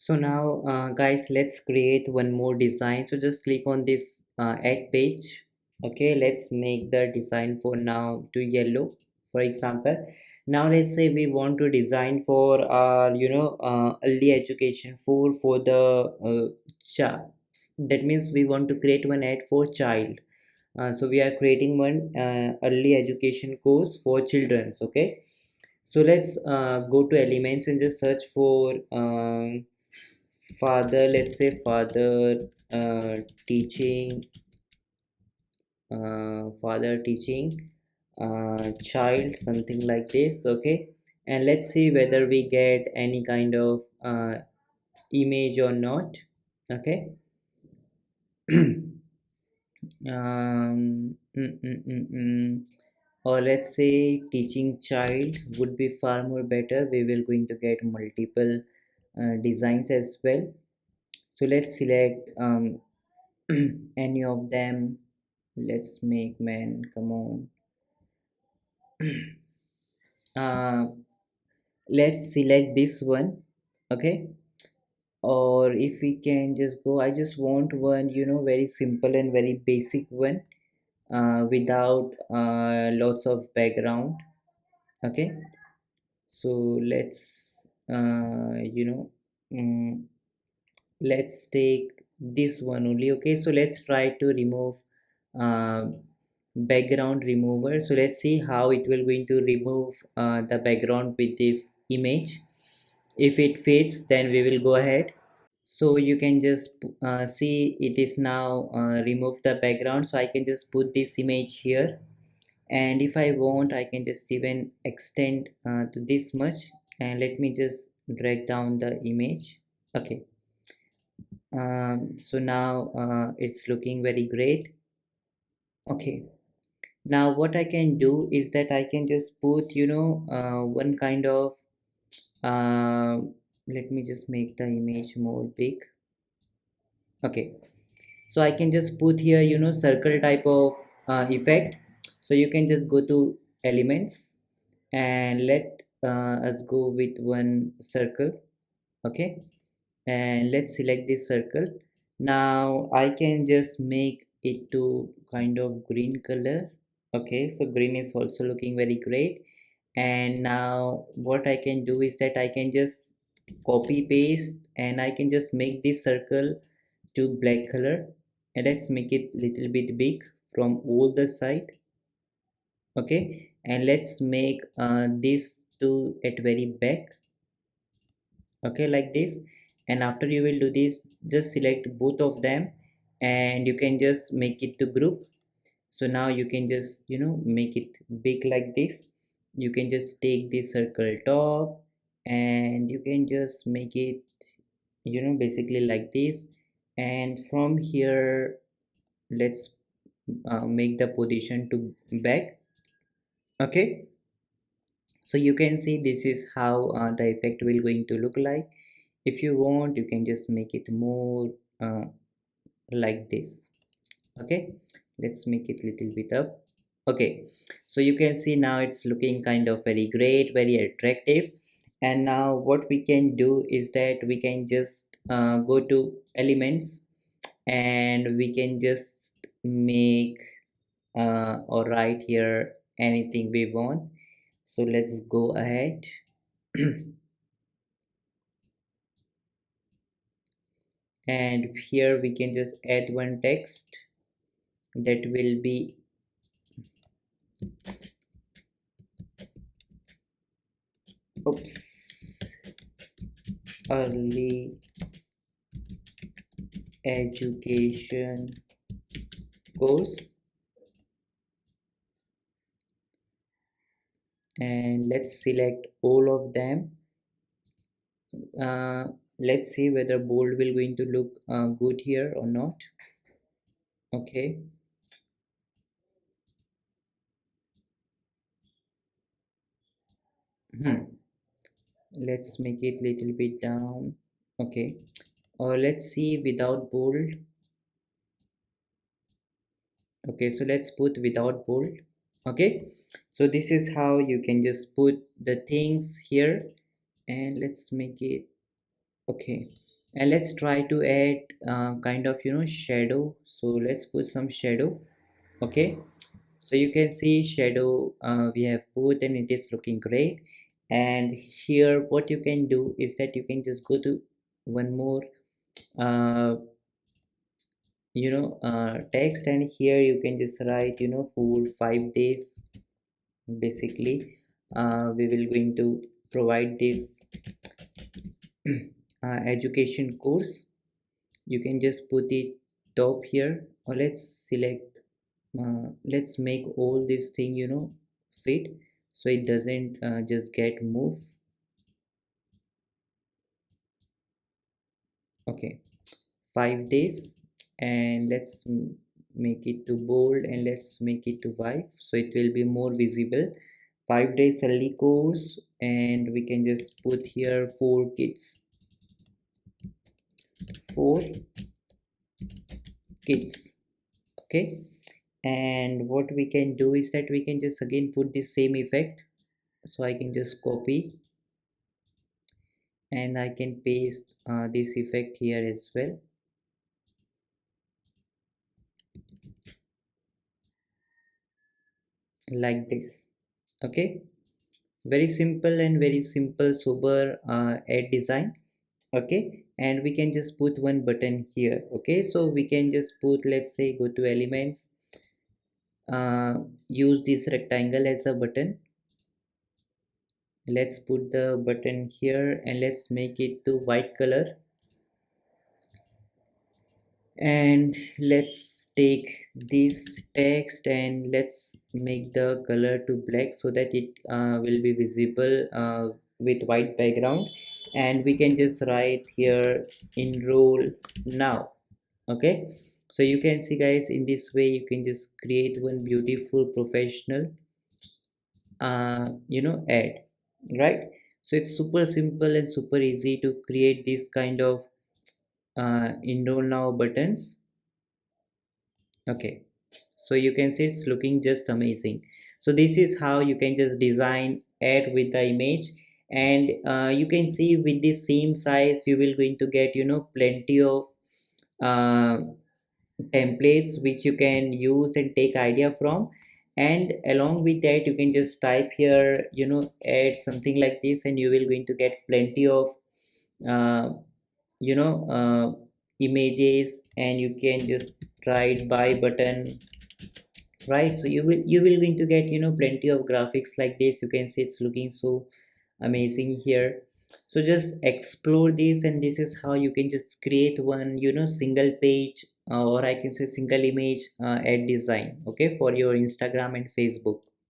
So now guys, let's create one more design. So just click on this add page. Okay, let's make the design for now to yellow, for example. Now let's say we want to design for our early education for the child. That means we want to create one ad for child. So we are creating one early education course for children's. Okay, so let's go to elements and just search for father. Let's say father teaching, father teaching child, something like this. Okay, and let's see whether we get any kind of image or not. Okay. Or let's say teaching child would be far more better. We will going to get multiple designs as well. So let's select any of them. Let's make man, come on. uh, let's select this one. Okay, or if we can just go, I just want one very simple and very basic one, without lots of background. Okay, so let's mm, let's take this one only. Okay, so let's try to remove uh, background remover. So let's see how it will going to remove the background with this image. If it fits, then we will go ahead. So you can just see it is now remove the background. So I can just put this image here, and if I want, I can just even extend to this much, and let me just drag down the image. Okay, so now it's looking very great. Okay, now what I can do is that I can just put one kind of uh, let me just make the image more big. Okay, so I can just put here circle type of effect. So you can just go to elements and let us go with one circle. Okay, and let's select this circle. Now I can just make it to kind of green color. Okay, so green is also looking very great. And now what I can do is that I can just copy paste, and I can just make this circle to black color, and let's make it little bit big from all the side. Okay, and let's make this to at very back. Okay, like this. And after you will do this, just select both of them, and you can just make it to group. So now you can just make it big like this. You can just take this circle top, and you can just make it basically like this. And from here, let's make the position to back. Okay, so you can see this is how the effect will going to look like. If you want, you can just make it more like this. Okay, let's make it little bit up. Okay, so you can see now it's looking kind of very great, very attractive. And now what we can do is that we can just go to elements, and we can just make or write here anything we want. So let's go ahead. And here we can just add one text that will be oops, early education course. And let's select all of them. uh, let's see whether bold will going to look good here or not. Okay, let's make it little bit down. Okay, or let's see without bold. Okay, so let's put without bold. Okay, so this is how you can just put the things here. And let's make it okay. And let's try to add kind of shadow. So let's put some shadow. Okay, so you can see shadow we have put and it is looking great. And here what you can do is that you can just go to one more uh, text, and here you can just write for 5 days basically we will going to provide this education course. You can just put it top here, or let's select let's make all this thing fit so it doesn't just get moved. Okay, 5 days, and let's make it to bold and let's make it to white so it will be more visible. 5 days early course, and we can just put here 4 kids, 4 kids. Okay, and what we can do is that we can just again put the same effect. So I can just copy and I can paste this effect here as well, like this. Okay, very simple and very simple sober ad design. Okay, and we can just put one button here. Okay, so we can just put, let's say, go to elements, use this rectangle as a button. Let's put the button here and let's make it to white color, and let's take this text and let's make the color to black so that it will be visible with white background. And we can just write here enroll now. Okay, so you can see guys, in this way you can just create one beautiful professional ad, right? So it's super simple and super easy to create this kind of enroll now buttons. Okay, so you can see it's looking just amazing. So this is how you can just design ad with the image. And you can see with the same size you will going to get plenty of uh, templates which you can use and take idea from. And along with that you can just type here add something like this, and you will going to get plenty of uh, you know uh, images, and you can just write buy button, right? So you will going to get plenty of graphics like this. You can see it's looking so amazing here. So just explore this, and this is how you can just create one single page or I can say single image ad design, okay, for your Instagram and Facebook.